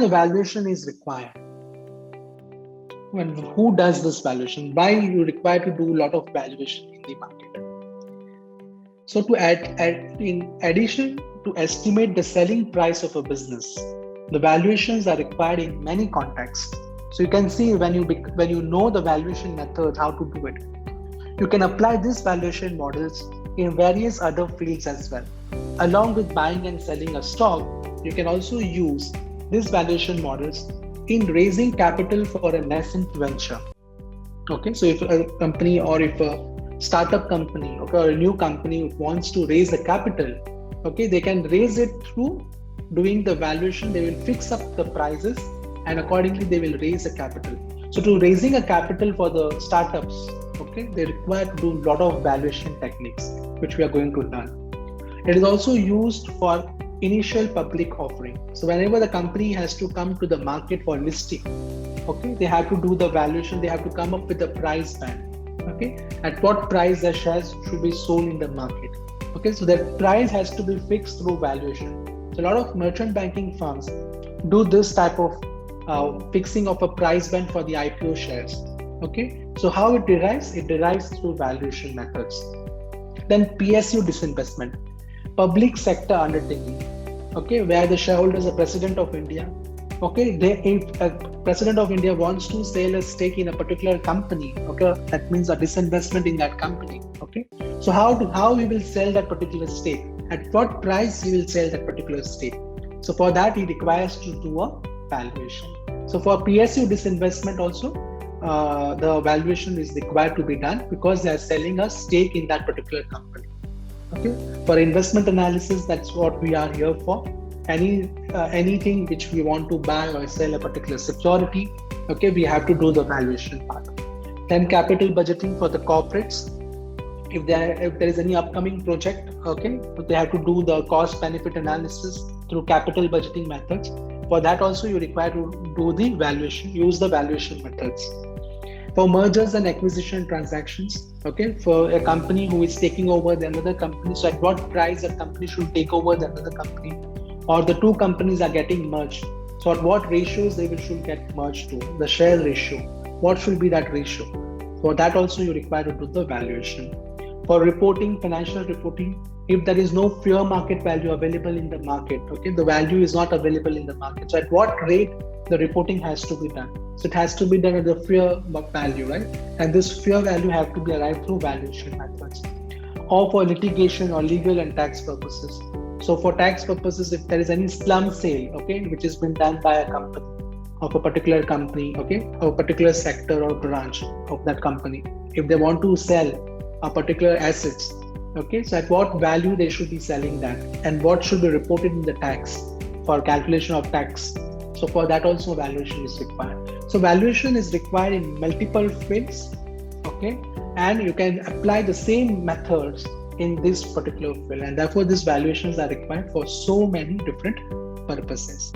the valuation is required? And who does this valuation? Why you require to do a lot of valuation in the market? So to in addition to estimate the selling price of a business, the valuations are required in many contexts. So you can see when you know the valuation method, how to do it, you can apply these valuation models in various other fields as well. Along with buying and selling a stock, you can also use these valuation models in raising capital for a nascent venture. Okay, so if a company or if a startup company, okay, or a new company wants to raise the capital, okay, they can raise it through doing the valuation. They will fix up the prices and accordingly they will raise the capital. So to raising a capital for the startups, okay, they require to do a lot of valuation techniques, which we are going to learn. It is also used for initial public offering. So whenever the company has to come to the market for listing, okay, they have to do the valuation. They have to come up with a price band. Okay, at what price the shares should be sold in the market. Okay, so that price has to be fixed through valuation. So a lot of merchant banking firms do this type of fixing of a price band for the IPO shares. Okay, so how it derives? It derives through valuation methods. Then PSU disinvestment, public sector undertaking. Okay, where the shareholders are President of India. Okay, if a President of India wants to sell a stake in a particular company, okay, that means a disinvestment in that company. Okay, so how we will sell that particular stake? At what price he will sell that particular stake? So for that he requires to do a valuation. So for PSU disinvestment also, the valuation is required to be done because they are selling a stake in that particular company. Okay, for investment analysis, that's what we are here for. Anything which we want to buy or sell a particular security, okay, we have to do the valuation part. Then capital budgeting for the corporates. If there is any upcoming project, okay, they have to do the cost benefit analysis through capital budgeting methods. For that also you require to do the valuation, use the valuation methods. For mergers and acquisition transactions, okay, for a company who is taking over another company, so at what price a company should take over another company, or the two companies are getting merged, so at what ratios they should get merged to, the share ratio, what should be that ratio? For that also you require to do the valuation. For reporting, financial reporting, if there is no fair market value available in the market, okay, the value is not available in the market, so at what rate the reporting has to be done? So it has to be done at the fair value, right? And this fair value have to be arrived through valuation methods. Or for litigation or legal and tax purposes. So for tax purposes, if there is any slum sale, okay, which has been done by a company, of a particular company, okay, or a particular sector or branch of that company, if they want to sell a particular assets, okay, so at what value they should be selling that, and what should be reported in the tax for calculation of tax. So for that also valuation is required. So valuation is required in multiple fields, okay, and you can apply the same methods in this particular field, and therefore these valuations are required for so many different purposes.